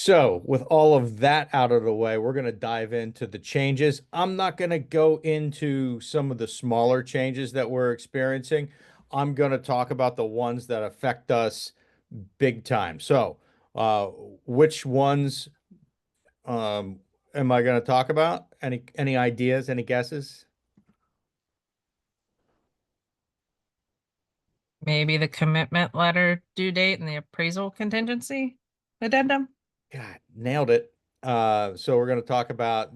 So, with all of that out of the way, we're going to dive into the changes. I'm not going to go into some of the smaller changes that we're experiencing. I'm going to talk about the ones that affect us big time. So, uh, which ones um, am I going to talk about? Any ideas, any guesses? Maybe the commitment letter due date and the appraisal contingency addendum? God, nailed it. So we're going to talk about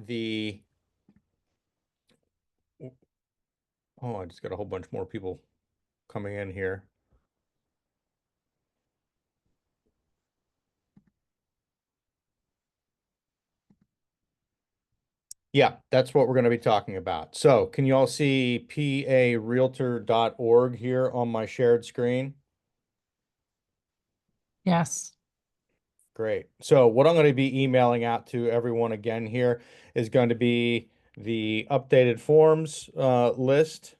oh, I just got a whole bunch more people coming in here. Yeah, that's what we're going to be talking about. So, can you all see parealtor.org here on my shared screen? Yes. Great. So, what I'm going to be emailing out to everyone again here is going to be the updated forms list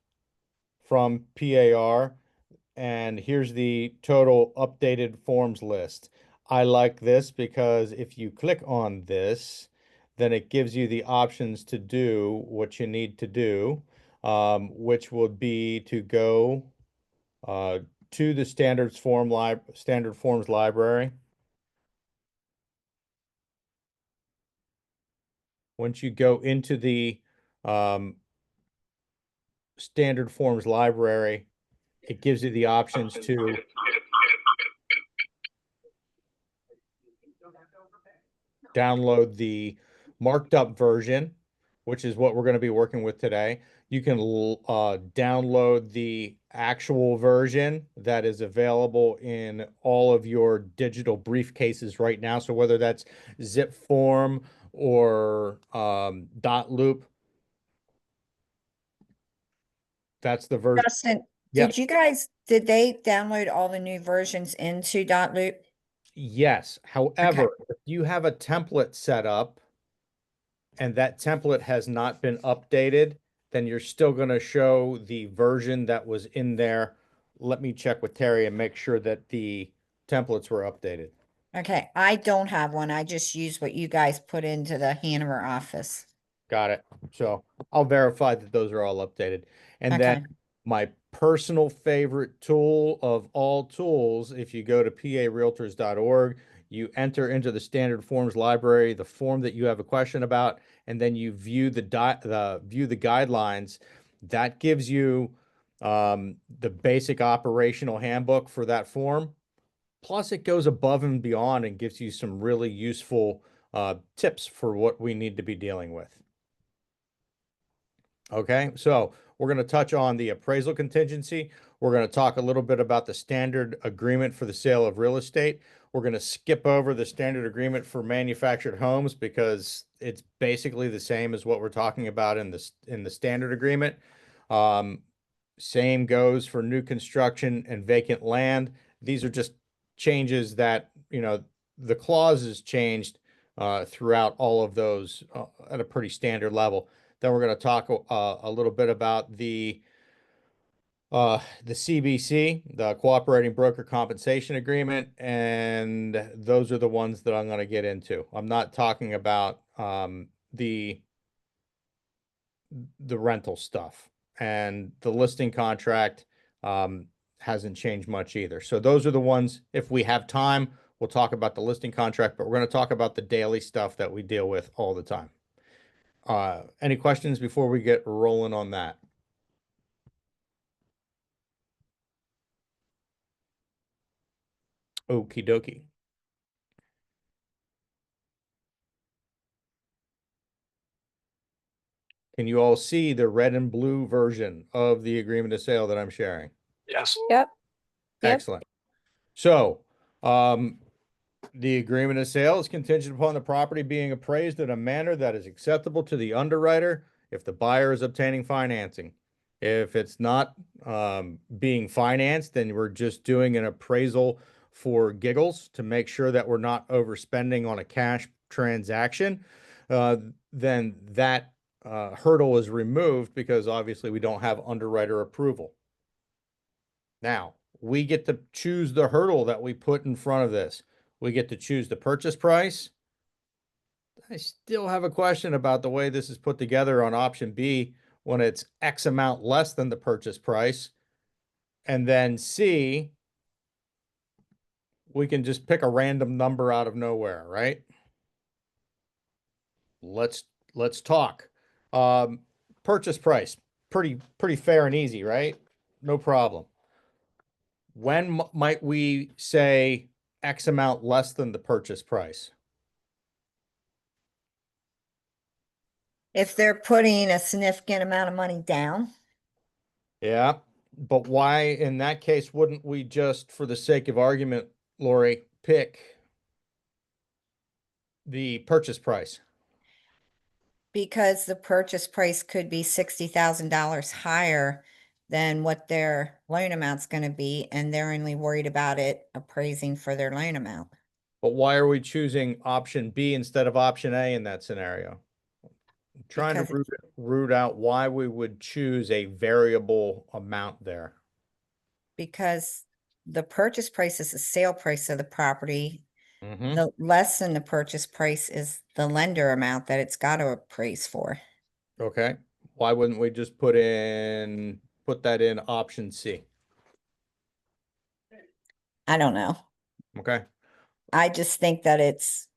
from PAR. And here's the total updated forms list. I like this because if you click on this, then it gives you the options to do what you need to do, which would be to go uh, to the standard forms library. Once you go into the um, standard forms library, it gives you the options to download the marked up version, which is what we're going to be working with today. You can download the actual version that is available in all of your digital briefcases right now. So whether that's zip form or dot loop, that's the version. Justin, Yep. did they download all the new versions into Loop? Yes. Okay. However, if you have a template set up and that template has not been updated, then you're still going to show the version that was in there. Let me check with Terry and make sure that the templates were updated. Okay. I don't have one. I just use what you guys put into the Hanover office. Got it. So I'll verify that those are all updated. And then Okay. my personal favorite tool of all tools, if you go to parealtors.org, you enter into the standard forms library, the form that you have a question about, and then you view the guidelines. That gives you the basic operational handbook for that form. Plus, it goes above and beyond and gives you some really useful tips for what we need to be dealing with. Okay, so we're going to touch on the appraisal contingency. We're going to talk a little bit about the standard agreement for the sale of real estate. We're going to skip over the standard agreement for manufactured homes because it's basically the same as what we're talking about in the standard agreement. Um, Same goes for new construction and vacant land. These are just changes that, the clauses changed throughout all of those at a pretty standard level. Then we're going to talk a little bit about the CBC, the Cooperating Broker Compensation Agreement, and those are the ones that I'm going to get into. I'm not talking about the rental stuff, and the listing contract hasn't changed much either. So those are the ones, if we have time, we'll talk about the listing contract, but we're going to talk about the daily stuff that we deal with all the time. Any questions before we get rolling on that? Okie dokie. Can you all see the red and blue version of the agreement of sale that I'm sharing? Yes. Yep. Yep. Excellent. So, the agreement of sale is contingent upon the property being appraised in a manner that is acceptable to the underwriter if the buyer is obtaining financing. If it's not being financed, then we're just doing an appraisal for giggles to make sure that we're not overspending on a cash transaction. Then that hurdle is removed because obviously we don't have underwriter approval. Now, we get to choose the hurdle that we put in front of this. We get to choose the purchase price, I still have a question about the way this is put together on option B when it's X amount less than the purchase price. And then C, we can just pick a random number out of nowhere, right? Let's talk. Um, Purchase price, pretty fair and easy, right? No problem. When might we say X amount less than the purchase price? If they're putting a significant amount of money down, Yeah, but why in that case wouldn't we just, for the sake of argument, Lori, pick the purchase price? because the purchase price could be $60,000 higher than what their loan amount's gonna be, and they're only worried about it appraising for their loan amount. But why are we choosing option B instead of option A in that scenario? I'm trying to Because root out why we would choose a variable amount there. because the purchase price is the sale price of the property. Mhm. The less than the purchase price is the lender amount that it's got to appraise for. Okay, why wouldn't we just put that in option C? I don't know. Okay, I just think that it's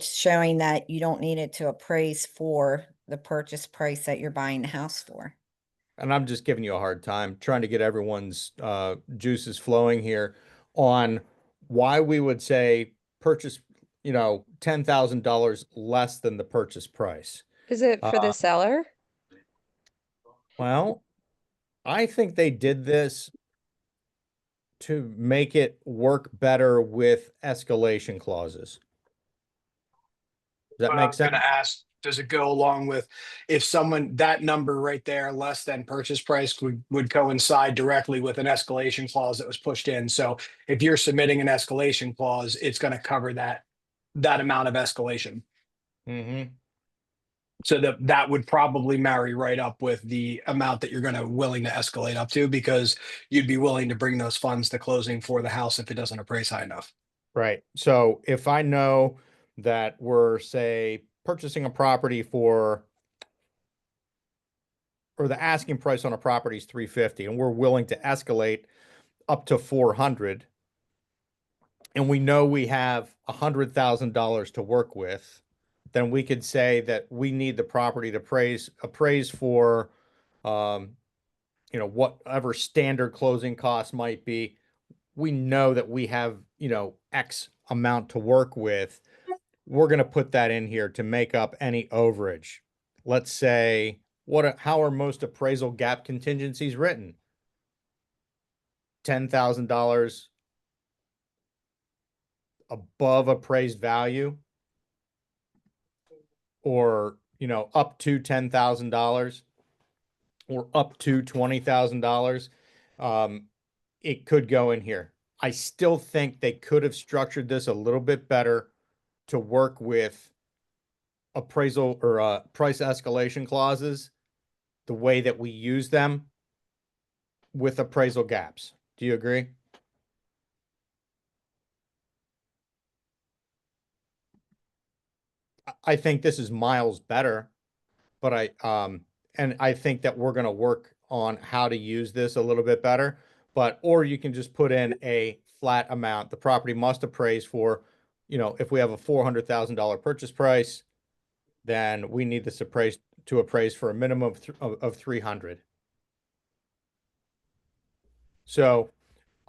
showing that you don't need it to appraise for the purchase price that you're buying the house for. and I'm just giving you a hard time, trying to get everyone's juices flowing here on why we would say purchase, $10,000 less than the purchase price. Is it for the Uh, seller? well, I think they did this to make it work better with escalation clauses. Does that But I make was gonna sense? ask, does it go along with if someone, that number right there, less than purchase price would coincide directly with an escalation clause that was pushed in? So if you're submitting an escalation clause, it's gonna cover that amount of escalation. Mm-hmm. So that would probably marry right up with the amount that you're gonna willing to escalate up to, because you'd be willing to bring those funds to closing for the house if it doesn't appraise high enough. Right. So if I know that we're, say, purchasing a property for, or the asking price on a property is 350, and we're willing to escalate up to 400, and we know we have $100,000 to work with, then we could say that we need the property to appraise for, um, whatever standard closing costs might be. We know that we have, X amount to work with. We're going to put that in here to make up any overage. Let's say, how are most appraisal gap contingencies written? $10,000 above appraised value, or, up to $10,000, or up to $20,000. It could go in here. I still think they could have structured this a little bit better to work with appraisal or price escalation clauses the way that we use them with appraisal gaps. Do you agree? I think this is miles better, but and I think that we're going to work on how to use this a little bit better. But, or you can just put in a flat amount. The property must appraise for, if we have a $400,000 purchase price, then we need this to appraise for a minimum of 300. So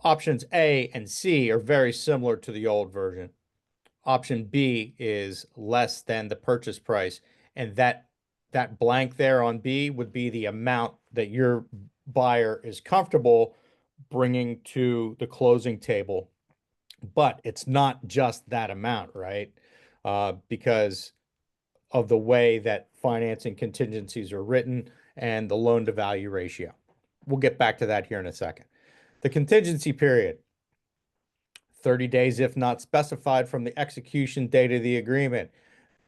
options A and C are very similar to the old version. Option B is less than the purchase price, and that blank there on B would be the amount that your buyer is comfortable bringing to the closing table. But it's not just that amount, right? Because of the way that financing contingencies are written and the loan to value ratio. We'll get back to that here in a second. The contingency period, 30 days if not specified from the execution date of the agreement.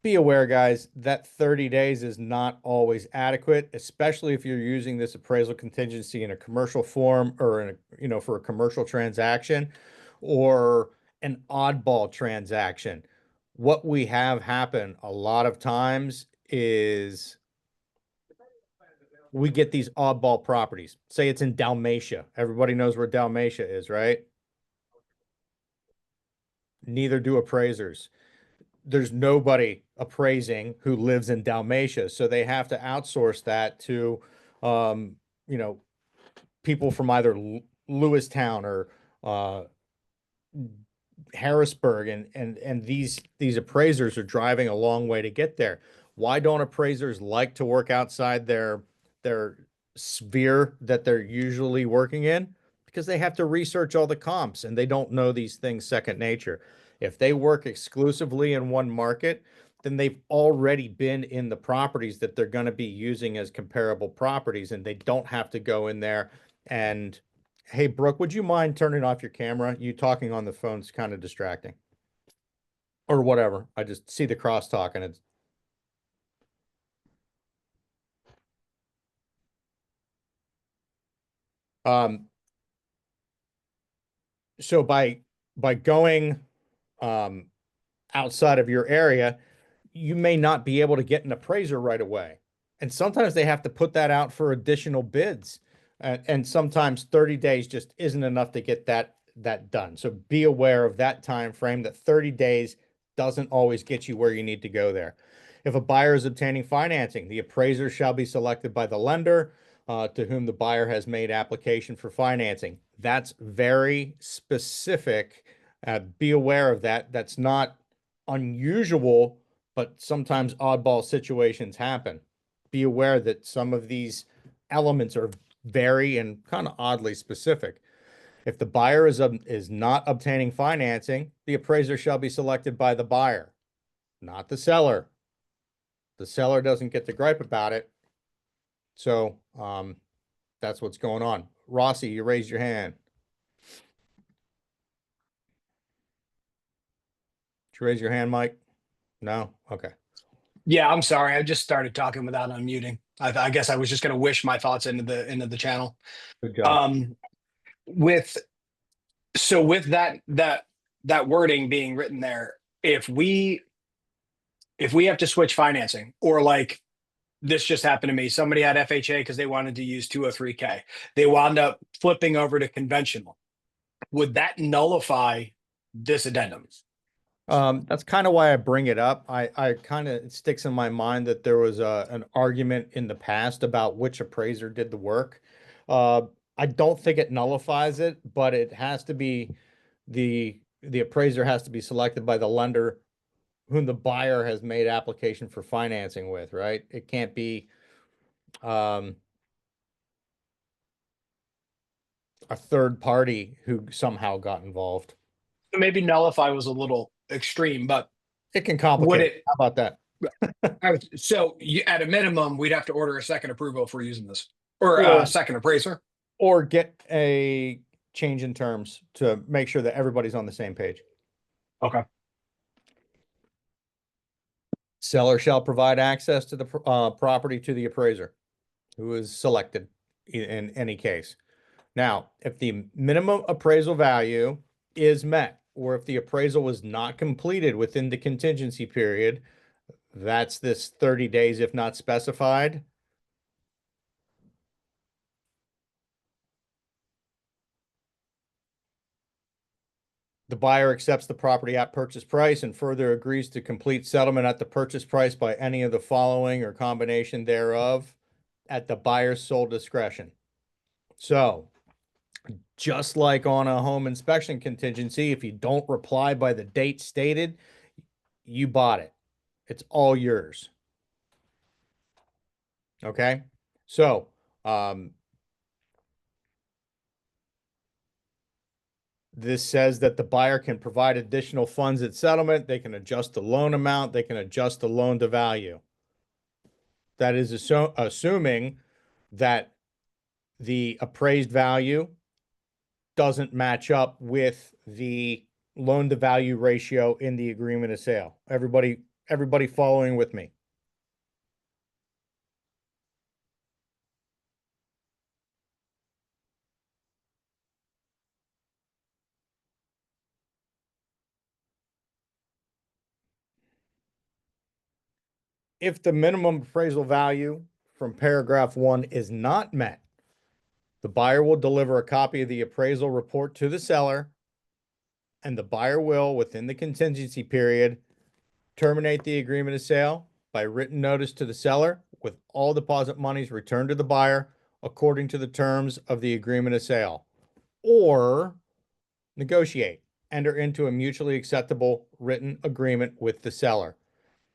Be aware, guys, that 30 days is not always adequate, especially if you're using this appraisal contingency in a commercial form, or for a commercial transaction or an oddball transaction. what we have happen a lot of times is we get these oddball properties. Say it's in Dalmatia. Everybody knows where Dalmatia is, right? Neither do appraisers. There's nobody appraising who lives in Dalmatia, so they have to outsource that to, um, you know, people from either Lewistown or uh, Harrisburg, and these appraisers are driving a long way to get there. Why don't appraisers like to work outside their sphere that they're usually working in? Because they have to research all the comps and they don't know these things second nature. If they work exclusively in one market, then they've already been in the properties that they're going to be using as comparable properties, and they don't have to go in there and hey, Brooke, would you mind turning off your camera? You talking on the phone's kind of distracting. Or whatever. I just see the crosstalk and it's um so by going um outside of your area, you may not be able to get an appraiser right away. And sometimes they have to put that out for additional bids. And sometimes 30 days just isn't enough to get that done. So be aware of that time frame that 30 days doesn't always get you where you need to go there. If a buyer is obtaining financing, the appraiser shall be selected by the lender to whom the buyer has made application for financing. That's very specific. Be aware of that. That's not unusual, but sometimes oddball situations happen. Be aware that some of these elements are very and kind of oddly specific. If the buyer is not obtaining financing, the appraiser shall be selected by the buyer, not the seller. The seller doesn't get to gripe about it. So that's what's going on. Rossi, you raised your hand. Did you raise your hand, Mike? No? Okay. Yeah, I'm sorry. I just started talking without unmuting. I guess I was just going to wish my thoughts into the channel. Good job. Um, with with that wording being written there, if we have to switch financing, or like this just happened to me, somebody had FHA because they wanted to use 203K, they wound up flipping over to conventional. Would that nullify this addendum? That's kind of why I bring it up. I kind of, it sticks in my mind that there was an argument in the past about which appraiser did the work. Uh, I don't think it nullifies it, but it has to be the appraiser has to be selected by the lender whom the buyer has made application for financing with, right? It can't be um, a third party who somehow got involved. Maybe nullify was a little extreme, but It can would complicate. it? How about that? So at a minimum, we'd have to order a second approval if we're using this, or a Or second appraiser. or get a change in terms to make sure that everybody's on the same page. Okay. Seller shall provide access to the property to the appraiser who is selected in any case. Now, if the minimum appraisal value is met, or if the appraisal was not completed within the contingency period, that's this 30 days if not specified. The buyer accepts the property at purchase price and further agrees to complete settlement at the purchase price by any of the following or combination thereof at the buyer's sole discretion. So, just like on a home inspection contingency, if you don't reply by the date stated, you bought it. It's all yours. Okay? So, this says that the buyer can provide additional funds at settlement. They can adjust the loan amount. They can adjust the loan to value. That is assuming that the appraised value doesn't match up with the loan to value ratio in the agreement of sale. Everybody following with me? if the minimum appraisal value from paragraph 1 is not met, the buyer will deliver a copy of the appraisal report to the seller, and the buyer will, within the contingency period, terminate the agreement of sale by written notice to the seller with all deposit monies returned to the buyer according to the terms of the agreement of sale, or negotiate, enter into a mutually acceptable written agreement with the seller.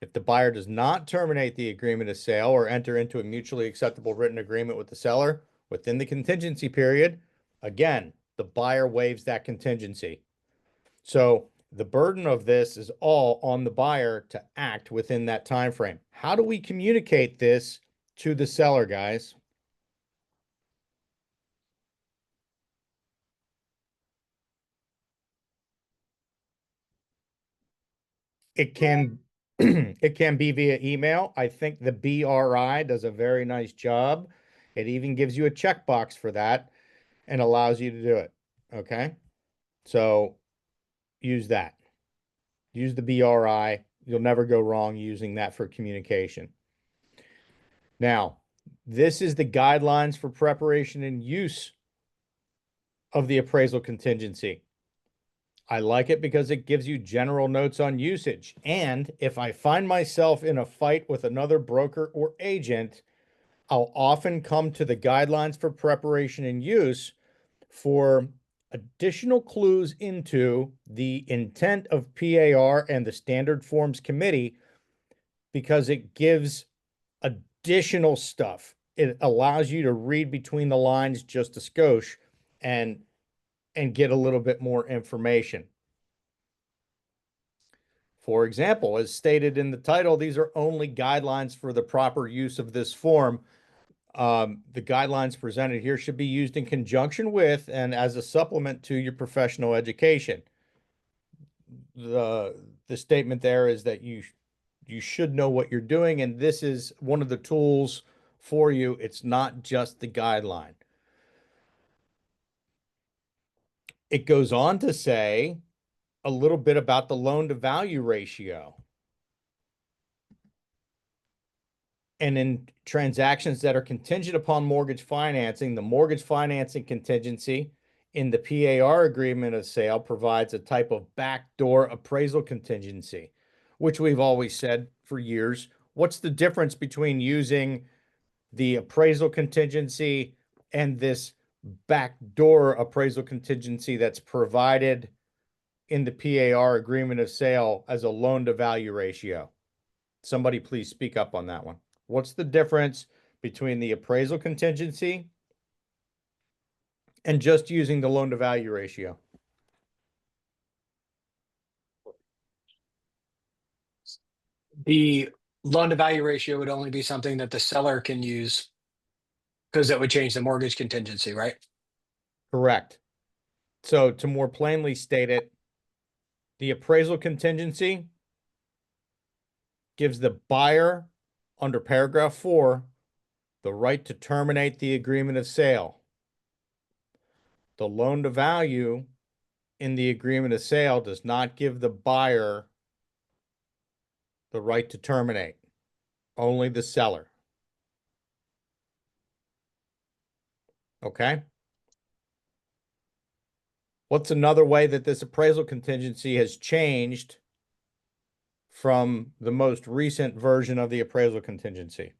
If the buyer does not terminate the agreement of sale or enter into a mutually acceptable written agreement with the seller within the contingency period, again, the buyer waives that contingency. So the burden of this is all on the buyer to act within that time frame. How do we communicate this to the seller, guys? It can it can be via email. I think the BRI does a very nice job. It even gives you a checkbox for that and allows you to do it. Okay? So use that. Use the BRI. You'll never go wrong using that for communication. Now, this is the guidelines for preparation and use of the appraisal contingency. I like it because it gives you general notes on usage. And if I find myself in a fight with another broker or agent, I'll often come to the guidelines for preparation and use for additional clues into the intent of PAR and the Standard Forms Committee because it gives additional stuff. It allows you to read between the lines just a skosh and get a little bit more information. For example, as stated in the title, these are only guidelines for the proper use of this form. The guidelines presented here should be used in conjunction with and as a supplement to your professional education. The statement there is that you should know what you're doing, and this is one of the tools for you. It's not just the guideline. It goes on to say a little bit about the loan to value ratio. And in transactions that are contingent upon mortgage financing, the mortgage financing contingency in the PAR agreement of sale provides a type of backdoor appraisal contingency, which we've always said for years. What's the difference between using the appraisal contingency and this backdoor appraisal contingency that's provided in the PAR agreement of sale as a loan to value ratio? Somebody please speak up on that one. What's the difference between the appraisal contingency and just using the loan to value ratio? The loan to value ratio would only be something that the seller can use because it would change the mortgage contingency, right? Correct. So to more plainly state it, the appraisal contingency gives the buyer under paragraph 4 the right to terminate the agreement of sale. The loan to value in the agreement of sale does not give the buyer the right to terminate, only the seller. Okay? What's another way that this appraisal contingency has changed from the most recent version of the appraisal contingency?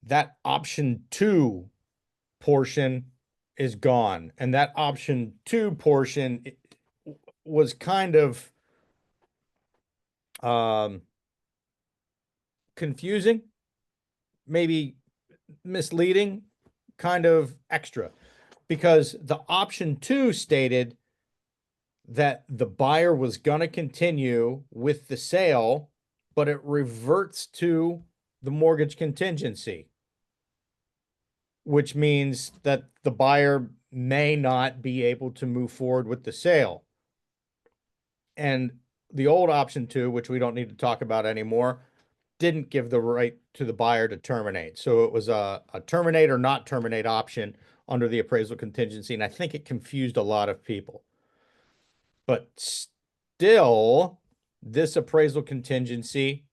That option 2 portion is gone. And that option 2 portion was kind of confusing, maybe misleading, kind of extra, because the option 2 stated that the buyer was going to continue with the sale, but it reverts to the mortgage contingency, which means that the buyer may not be able to move forward with the sale. And the old option 2, which we don't need to talk about anymore, didn't give the right to the buyer to terminate. So it was a terminate or not terminate option under the appraisal contingency. And I think it confused a lot of people. But still, this appraisal contingency,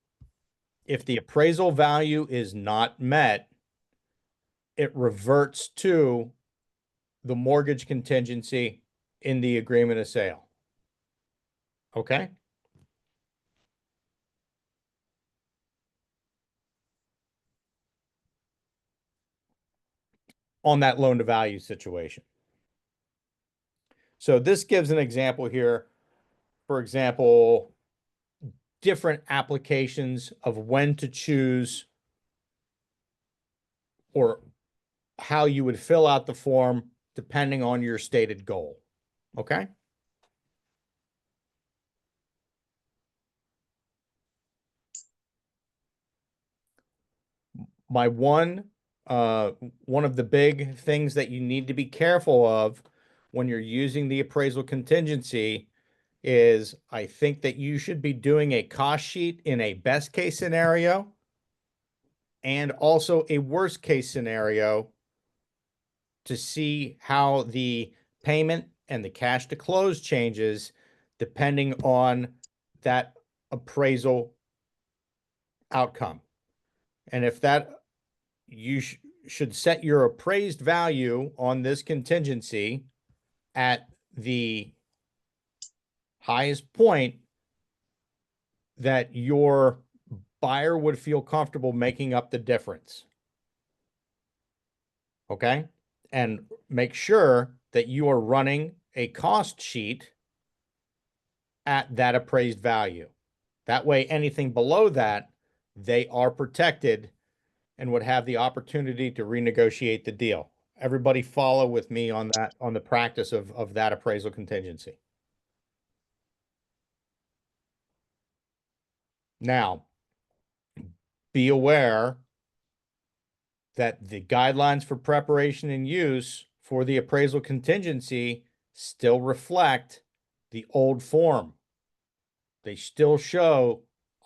if the appraisal value is not met, it reverts to the mortgage contingency in the agreement of sale. Okay? On that loan to value situation. So this gives an example here. For example, different applications of when to choose or how you would fill out the form depending on your stated goal. Okay? My one of the big things that you need to be careful of when you're using the appraisal contingency is I think that you should be doing a cost sheet in a best case scenario and also a worst case scenario to see how the payment and the cash to close changes depending on that appraisal outcome. And if that you should set your appraised value on this contingency at the highest point that your buyer would feel comfortable making up the difference. Okay? And make sure that you are running a cost sheet at that appraised value. That way, anything below that, they are protected and would have the opportunity to renegotiate the deal. Everybody follow with me on that, on the practice of that appraisal contingency. Now, be aware that the guidelines for preparation and use for the appraisal contingency still reflect the old form. They still show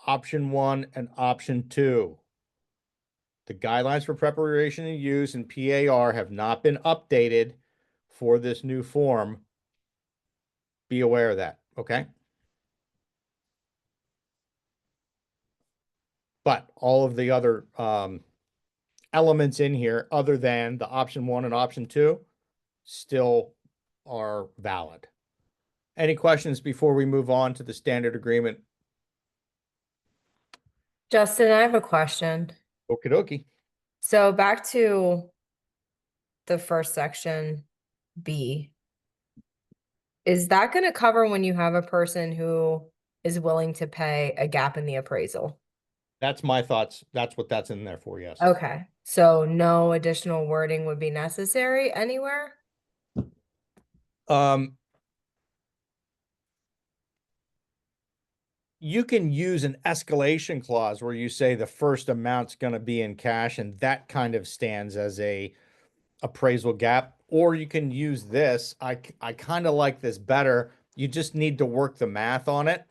option 1 and option 2. The guidelines for preparation and use and PAR have not been updated for this new form. Be aware of that, okay? But all of the other elements in here, other than the option 1 and option 2, still are valid. Any questions before we move on to the standard agreement? Justin, I have a question. Okie dokie. So back to the first section, B. Is that going to cover when you have a person who is willing to pay a gap in the appraisal? That's my thoughts. That's what that's in there for, yes. Okay, so no additional wording would be necessary anywhere? You can use an escalation clause where you say the first amount's going to be in cash, and that kind of stands as a appraisal gap. Or you can use this. I kind of like this better. You just need to work the math on it.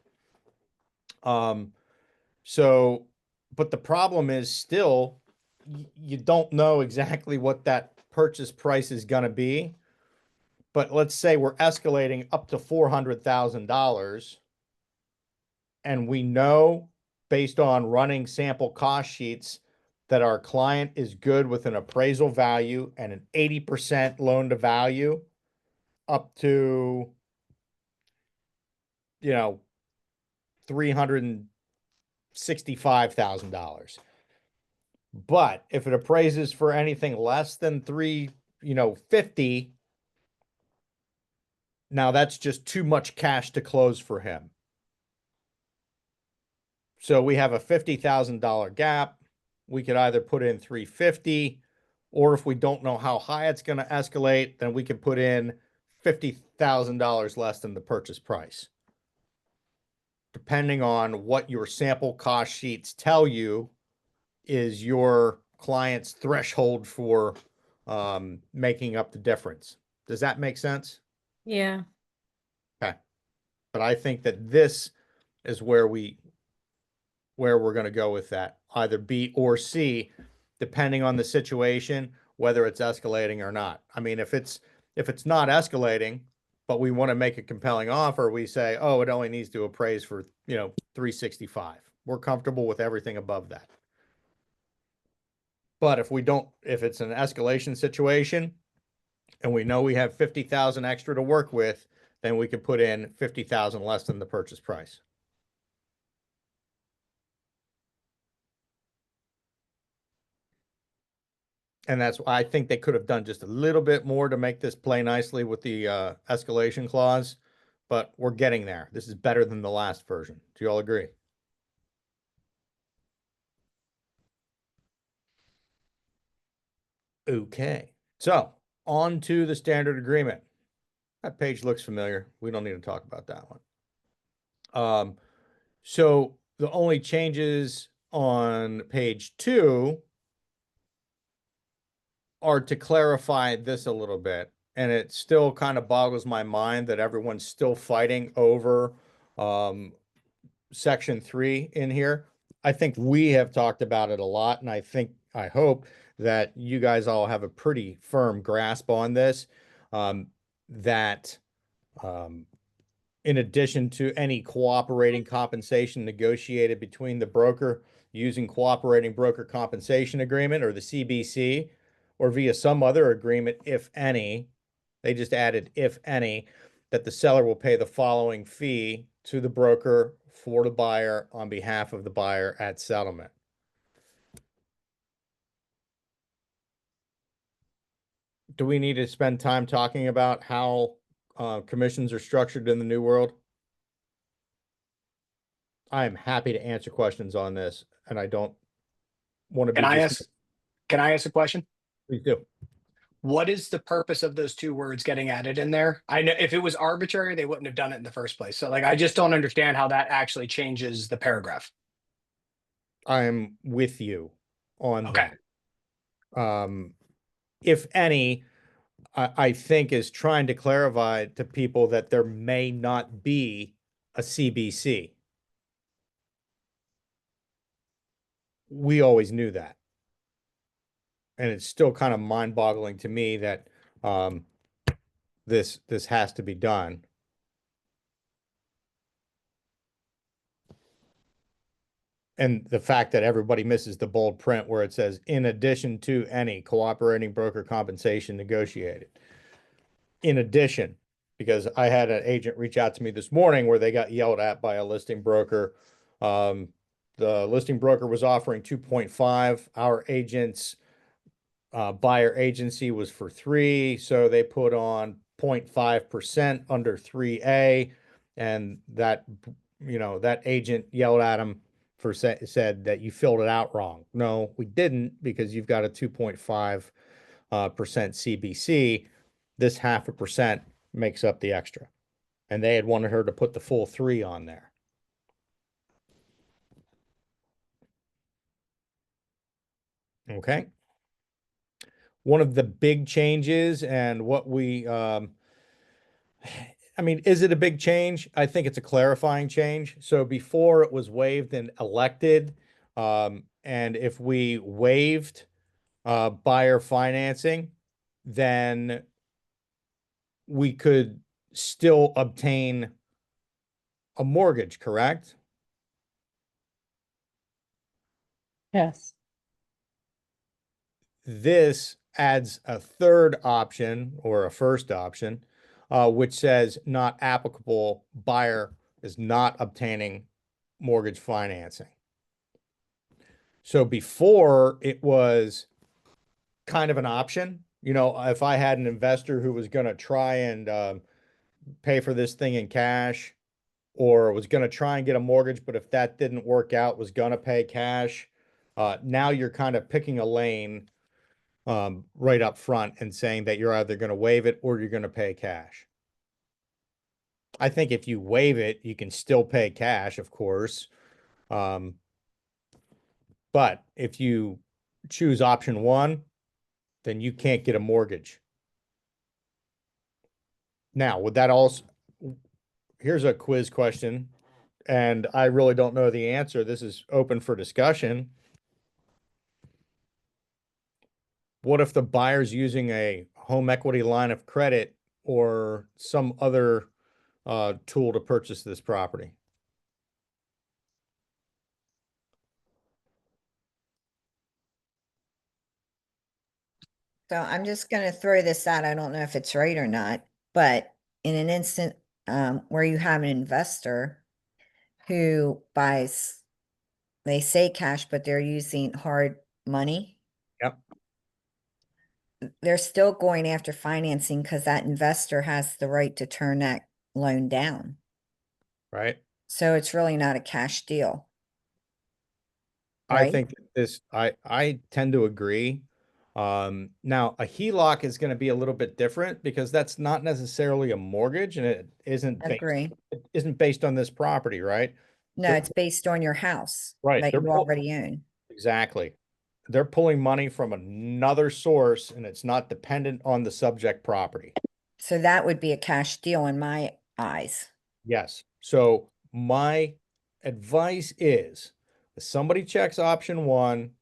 So, but the problem is still, you don't know exactly what that purchase price is going to be. But let's say we're escalating up to $400,000. And we know based on running sample cost sheets that our client is good with an appraisal value and an 80% loan to value up to, $365,000. But if it appraises for anything less than 350, now that's just too much cash to close for him. So we have a $50,000 gap. We could either put in 350, or if we don't know how high it's going to escalate, then we could put in $50,000 less than the purchase price. Depending on what your sample cost sheets tell you is your client's threshold for making up the difference. Does that make sense? Yeah. Okay. But I think that this is where we're going to go with that, either B or C, depending on the situation, whether it's escalating or not. I mean, if it's not escalating, but we want to make a compelling offer, we say, oh, it only needs to appraise for, 365. We're comfortable with everything above that. But if it's an escalation situation and we know we have 50,000 extra to work with, then we could put in 50,000 less than the purchase price. And I think they could have done just a little bit more to make this play nicely with the escalation clause, but we're getting there. This is better than the last version. Do you all agree? Okay, so on to the standard agreement. That page looks familiar. We don't need to talk about that one. So the only changes on page 2 are to clarify this a little bit. And it still kind of boggles my mind that everyone's still fighting over section 3 in here. I think we have talked about it a lot, and I hope that you guys all have a pretty firm grasp on this, that in addition to any cooperating compensation negotiated between the broker using cooperating broker compensation agreement or the CBC, or via some other agreement, if any, they just added if any, that the seller will pay the following fee to the broker for the buyer on behalf of the buyer at settlement. Do we need to spend time talking about how commissions are structured in the new world? I am happy to answer questions on this, and I don't want to be Can I dismissed. ask, can I ask a question? Please do. What is the purpose of those two words getting added in there? I know if it was arbitrary, they wouldn't have done it in the first place. So like, I just don't understand how that actually changes the paragraph. I'm with you on Okay. that. If any, I think is trying to clarify to people that there may not be a CBC. We always knew that. And it's still kind of mind-boggling to me that this has to be done. And the fact that everybody misses the bold print where it says, in addition to any cooperating broker compensation negotiated. In addition, because I had an agent reach out to me this morning where they got yelled at by a listing broker. The listing broker was offering 2.5. Our agent's buyer agency was for 3, so they put on 0.5% under 3A, and that that agent yelled at him for said that you filled it out wrong. No, we didn't, because you've got a 2.5 percent CBC. This 0.5% makes up the extra, and they had wanted her to put the full 3 on there. Okay. One of the big changes, and what we I mean, is it a big change? I think it's a clarifying change. So before it was waived and elected, and if we waived buyer financing, then we could still obtain a mortgage, correct? Yes. This adds a third option, or a first option, which says not applicable, buyer is not obtaining mortgage financing. So before it was kind of an option. If I had an investor who was going to try and pay for this thing in cash, or was going to try and get a mortgage, but if that didn't work out, was going to pay cash. Now you're kind of picking a lane right up front and saying that you're either going to waive it or you're going to pay cash. I think if you waive it, you can still pay cash, of course. But if you choose option 1, then you can't get a mortgage. Now, would that also, here's a quiz question, and I really don't know the answer. This is open for discussion. What if the buyer's using a home equity line of credit or some other tool to purchase this property. So I'm just gonna throw this out. I don't know if it's right or not, but in an instant, where you have an investor who buys, they say cash, but they're using hard money, Yep. they're still going after financing because that investor has the right to turn that loan down. Right. So it's really not a cash deal. I Right? think that I tend to agree. Now a HELOC is going to be a little bit different because that's not necessarily a mortgage and it Agree. isn't based on this property, right? No, They're- it's based on your house Right, that they're you pull- already own. Exactly. They're pulling money from another source and it's not dependent on the subject property. So that would be a cash deal in my eyes. Yes. So my advice is if somebody checks option one,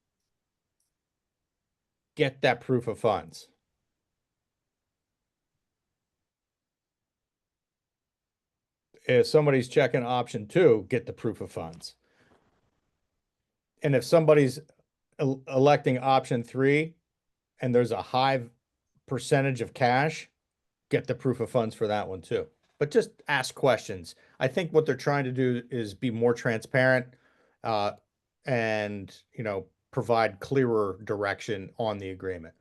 get that proof of funds. If somebody's checking option two, get the proof of funds. And if somebody's electing option three and there's a high percentage of cash, get the proof of funds for that one too. But just ask questions. I think what they're trying to do is be more transparent, uh, and, provide clearer direction on the agreement.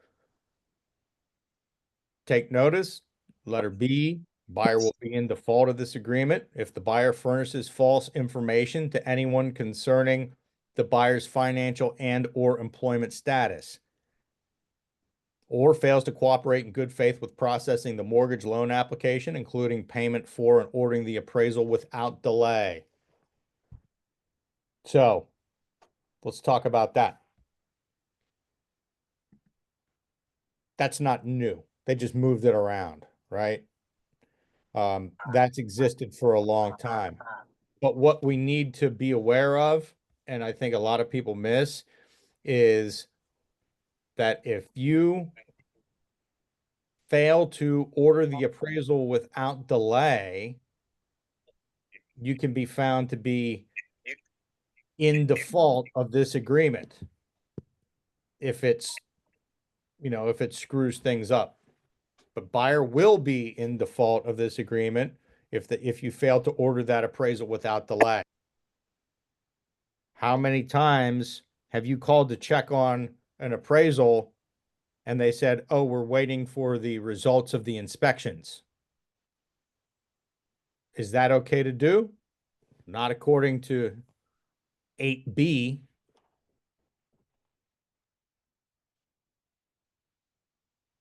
Take notice, letter B, buyer will be in default of this agreement if the buyer furnishes false information to anyone concerning the buyer's financial and or employment status, or fails to cooperate in good faith with processing the mortgage loan application, including payment for and ordering the appraisal without delay. So let's talk about that. That's not new. They just moved it around, right? That's existed for a long time. But what we need to be aware of, and I think a lot of people miss, is that if you fail to order the appraisal without delay, you can be found to be in default of this agreement if if it screws things up. But buyer will be in default of this agreement if you fail to order that appraisal without delay. How many times have you called to check on an appraisal and they said, "Oh, we're waiting for the results of the inspections"? Is that okay to do? Not according to 8B.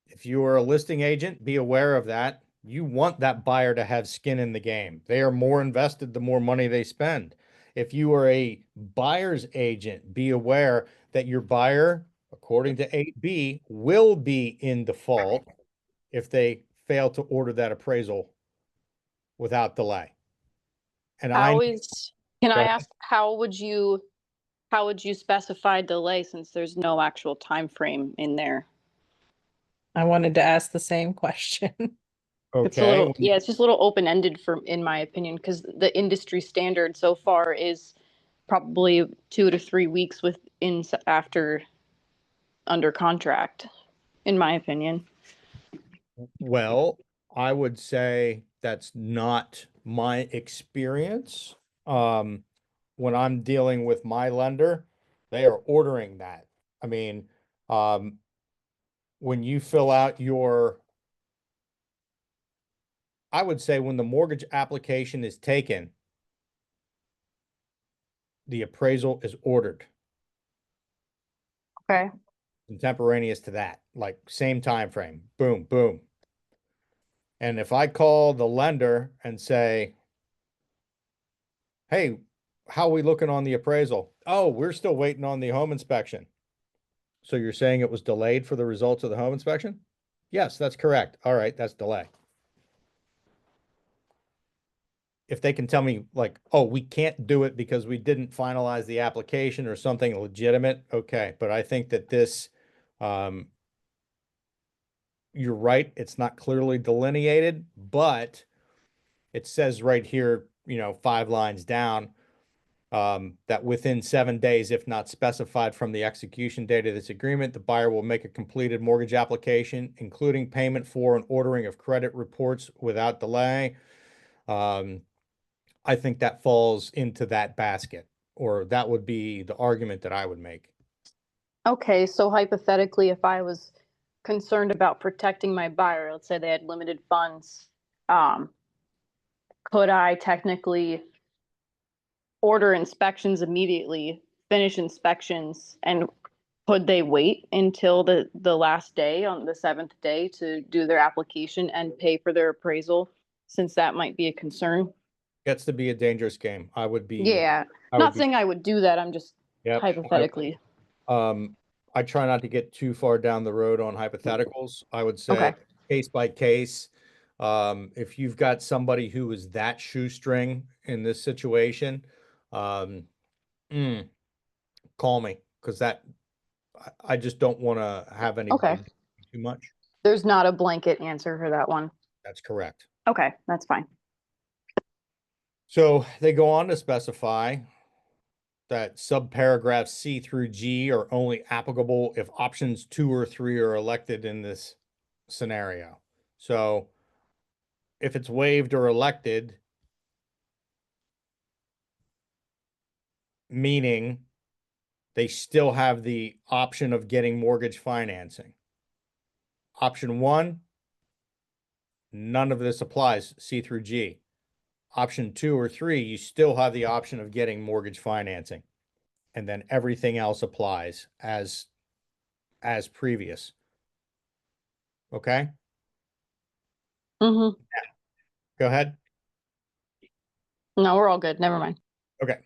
If you are a listing agent, be aware of that. You want that buyer to have skin in the game. They are more invested the more money they spend. If you are a buyer's agent, be aware that your buyer, according to 8B, will be in default if they fail to order that appraisal without delay. And How is, can Go I ahead. ask, how would you specify delay since there's no actual time frame in there? I wanted to ask the same question. It's a Okay, little, yeah, it's just a little open-ended in my opinion, because the industry standard so far is probably 2 to 3 weeks after under contract, in my opinion. well, I would say that's not my experience. When I'm dealing with my lender, they are ordering that. I mean, um, when you fill out I would say when the mortgage application is taken, the appraisal is ordered Okay. contemporaneous to that, like same time frame. Boom, boom. And if I call the lender and say, "Hey, how are we looking on the appraisal?" "Oh, we're still waiting on the home inspection." "So you're saying it was delayed for the results of the home inspection?" "Yes, that's correct." "All right, that's delay." If they can tell me like, "Oh, we can't do it because we didn't finalize the application," or something legitimate, okay. But I think that this, you're right, it's not clearly delineated, but it says right here, 5 lines down, that within 7 days, if not specified from the execution date of this agreement, the buyer will make a completed mortgage application, including payment for and ordering of credit reports without delay. I think that falls into that basket, or that would be the argument that I would make. Okay, so hypothetically, if I was concerned about protecting my buyer, let's say they had limited funds, um, could I technically order inspections immediately, finish inspections, and could they wait until the last day on the 7th day to do their application and pay for their appraisal, since that might be a concern? Gets to be a dangerous game. Yeah, I would not be, saying I would do that. I'm just yep. hypothetically. I try not to get too far down the road on hypotheticals. I would say Okay. case by case. If you've got somebody who is that shoestring in this situation, um, mm, call me, because I just don't want to have anybody Okay. do too much. There's not a blanket answer for that one. That's correct. Okay, that's fine. So they go on to specify that subparagraphs C through G are only applicable if options 2 or 3 are elected in this scenario. So if it's waived or elected, meaning they still have the option of getting mortgage financing. Option 1, none of this applies, C through G. Option 2 or 3, you still have the option of getting mortgage financing. And then everything else applies as previous. Okay? Mm-hmm. Go ahead. No, we're all good. Never mind. Okay.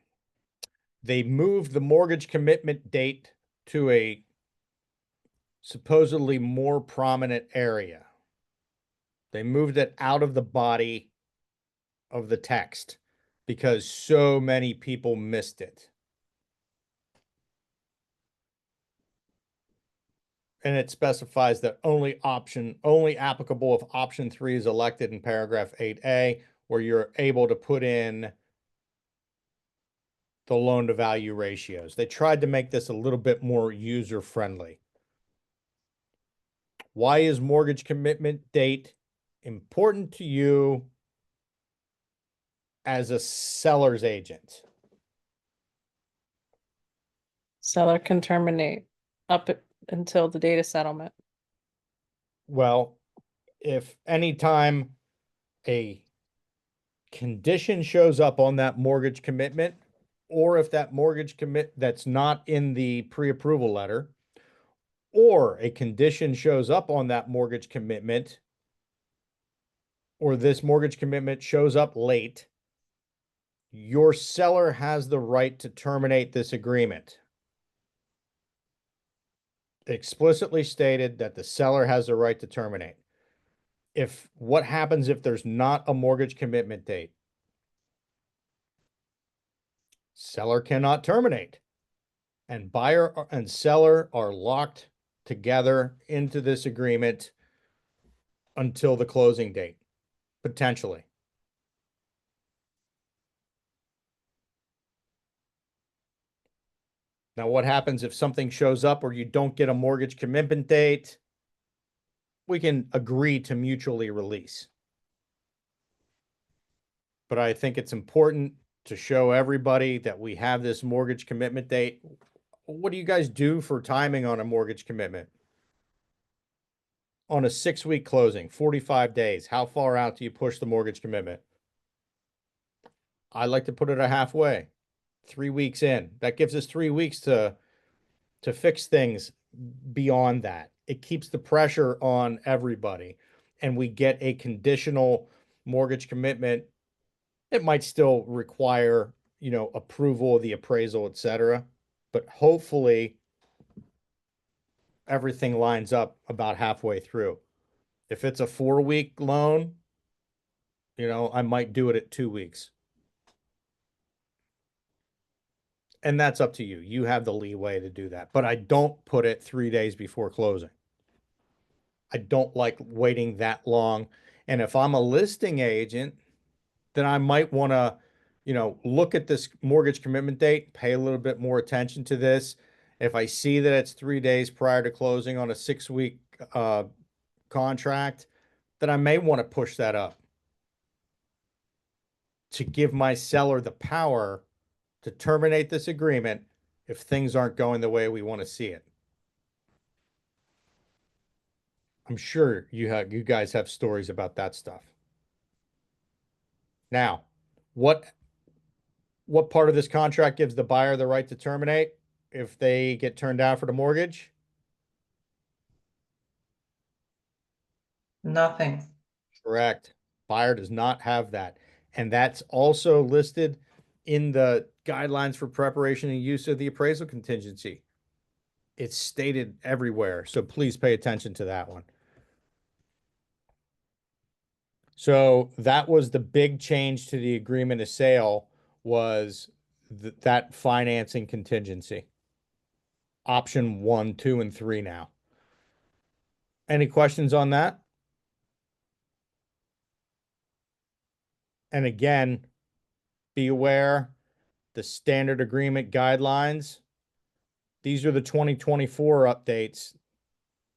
They moved the mortgage commitment date to a supposedly more prominent area. They moved it out of the body of the text because so many people missed it. And it specifies that only applicable if option 3 is elected in paragraph 8A, where you're able to put in the loan to value ratios. They tried to make this a little bit more user friendly. Why is mortgage commitment date important to you as a seller's agent? Seller can terminate until the date of settlement. Well, if anytime a condition shows up on that mortgage commitment, or if that mortgage commit that's not in the pre-approval letter, or a condition shows up on that mortgage commitment, or this mortgage commitment shows up late, your seller has the right to terminate this agreement. Explicitly stated that the seller has the right to terminate. What happens if there's not a mortgage commitment date? Seller cannot terminate. And buyer and seller are locked together into this agreement until the closing date, potentially. Now, what happens if something shows up or you don't get a mortgage commitment date? We can agree to mutually release. But I think it's important to show everybody that we have this mortgage commitment date. What do you guys do for timing on a mortgage commitment? On a 6-week closing, 45 days, how far out do you push the mortgage commitment? I like to put it a halfway, 3 weeks in. That gives us 3 weeks to fix things beyond that. It keeps the pressure on everybody, and we get a conditional mortgage commitment. It might still require, approval of the appraisal, et cetera, but hopefully everything lines up about halfway through. If it's a 4-week loan, I might do it at 2 weeks. And that's up to you. You have the leeway to do that, but I don't put it 3 days before closing. I don't like waiting that long. And if I'm a listing agent, then I might want to, look at this mortgage commitment date, pay a little bit more attention to this. If I see that it's 3 days prior to closing on a 6-week contract, then I may want to push that up to give my seller the power to terminate this agreement if things aren't going the way we want to see it. I'm sure you guys have stories about that stuff. Now, what part of this contract gives the buyer the right to terminate if they get turned down for the mortgage? Nothing. Correct. Buyer does not have that. And that's also listed in the guidelines for preparation and use of the appraisal contingency. It's stated everywhere, so please pay attention to that one. So that was the big change to the agreement of sale, was that financing contingency. Option 1, 2, and 3 now. Any questions on that? And again, be aware, the standard agreement guidelines, these are the 2024 updates.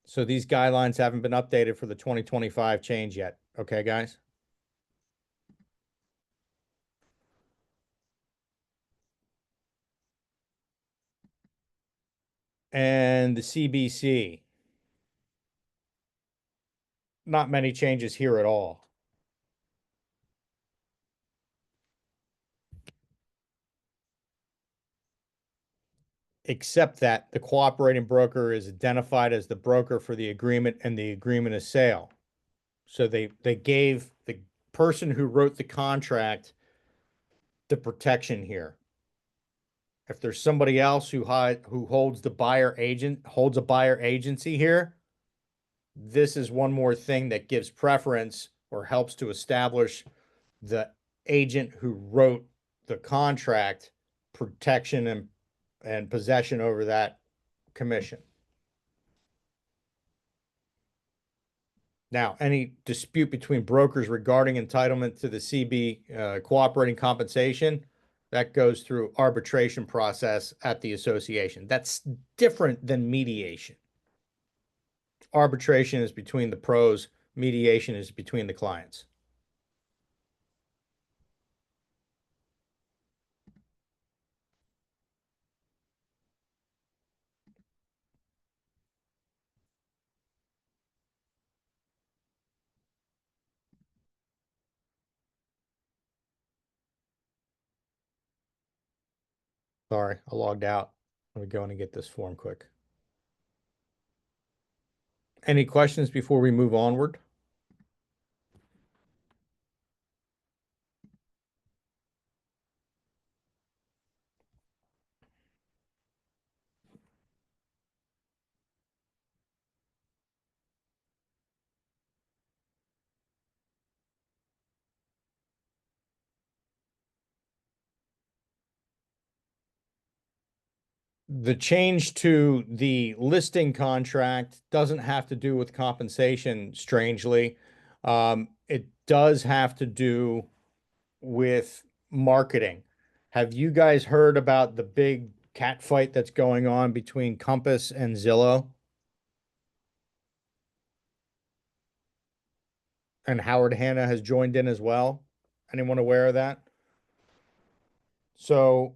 So these guidelines haven't been updated for the 2025 change yet. Okay, guys? And the CBC. Not many changes here at all. Except that the cooperating broker is identified as the broker for the agreement and the agreement of sale. So they gave the person who wrote the contract the protection here. If there's somebody else who holds a buyer agency here, this is one more thing that gives preference or helps to establish the agent who wrote the contract protection and possession over that commission. Now, any dispute between brokers regarding entitlement to the CB cooperating compensation, that goes through arbitration process at the association. That's different than mediation. Arbitration is between the pros, mediation is between the clients. Sorry, I logged out. Let me go in and get this form quick. Any questions before we move onward? The change to the listing contract doesn't have to do with compensation, strangely. It does have to do with marketing. Have you guys heard about the big cat fight that's going on between Compass and Zillow? And Howard Hanna has joined in as well. Anyone aware of that? So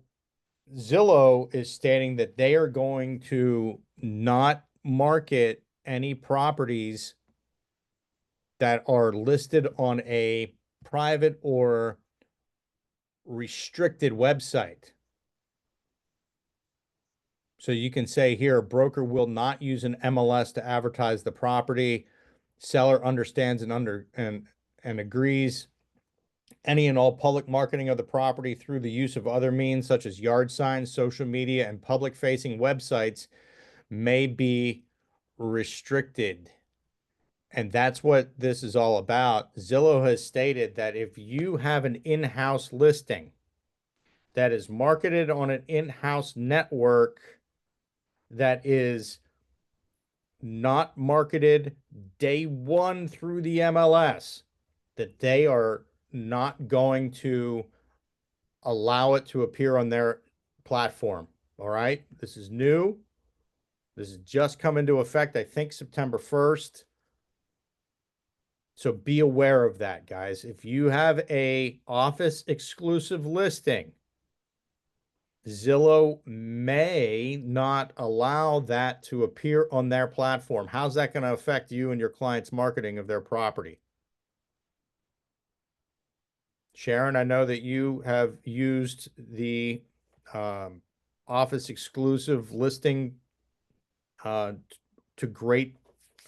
Zillow is stating that they are going to not market any properties that are listed on a private or restricted website. So you can say here, a broker will not use an MLS to advertise the property. Seller understands and agrees. Any and all public marketing of the property through the use of other means such as yard signs, social media, and public-facing websites may be restricted. And that's what this is all about. Zillow has stated that if you have an in-house listing that is marketed on an in-house network that is not marketed day one through the MLS, that they are not going to allow it to appear on their platform. All right. This is new. This has just come into effect, I think, September 1st. So be aware of that, guys. If you have a office exclusive listing, Zillow may not allow that to appear on their platform. How's that going to affect you and your client's marketing of their property? Sharon, I know that you have used the office exclusive listing to great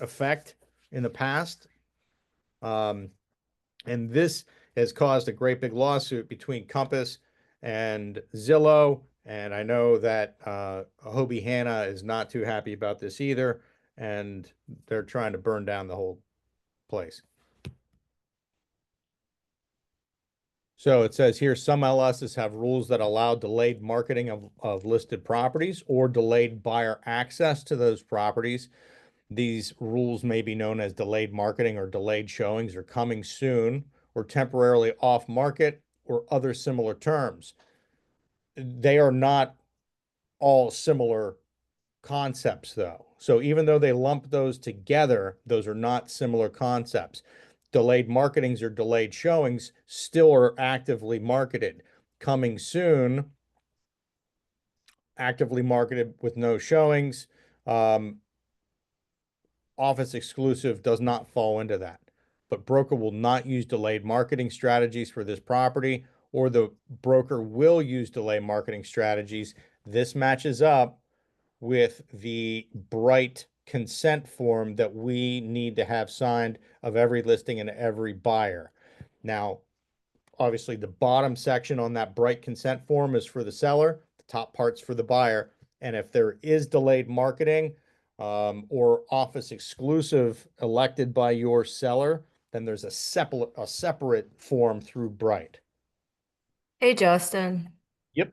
effect in the past. And this has caused a great big lawsuit between Compass and Zillow. And I know that Hobie Hanna is not too happy about this either. And they're trying to burn down the whole place. So it says here, some LSs have rules that allow delayed marketing of listed properties or delayed buyer access to those properties. These rules may be known as delayed marketing or delayed showings or coming soon or temporarily off market or other similar terms. They are not all similar concepts though. So even though they lump those together, those are not similar concepts. Delayed marketings or delayed showings still are actively marketed. Coming soon, actively marketed with no showings. Office exclusive does not fall into that. But broker will not use delayed marketing strategies for this property, or the broker will use delay marketing strategies. This matches up with the Bright consent form that we need to have signed of every listing and every buyer. Now, obviously, the bottom section on that Bright consent form is for the seller, the top part's for the buyer. And if there is delayed marketing or office exclusive elected by your seller, then there's a separate form through Bright. Hey, Justin. Yep.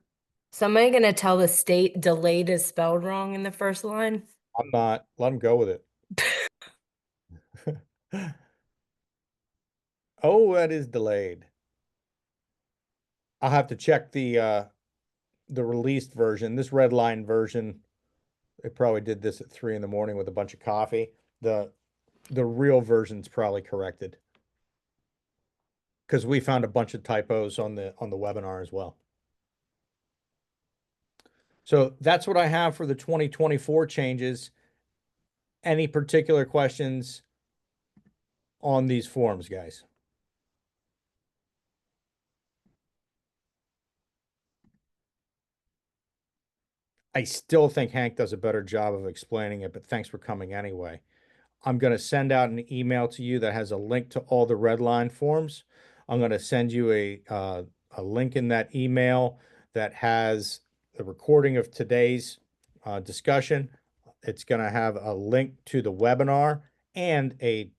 Somebody gonna tell the state delayed is spelled wrong in the first line? I'm not. Let them go with it. Oh, that is delayed. I'll have to check the released version. This red line version, they probably did this at 3 in the morning with a bunch of coffee. The real version's probably corrected. Because we found a bunch of typos on the webinar as well. So that's what I have for the 2024 changes. Any particular questions on these forms, guys? I still think Hank does a better job of explaining it, but thanks for coming anyway. I'm going to send out an email to you that has a link to all the red line forms. I'm going to send you a link in that email that has the recording of today's discussion. It's going to have a link to the webinar and a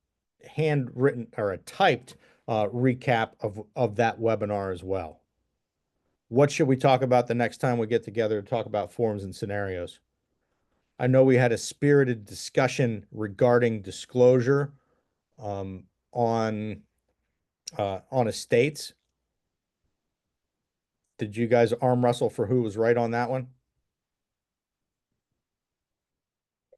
handwritten or a typed recap of that webinar as well. What should we talk about the next time we get together to talk about forms and scenarios? I know we had a spirited discussion regarding disclosure on estates. Did you guys arm wrestle for who was right on that one?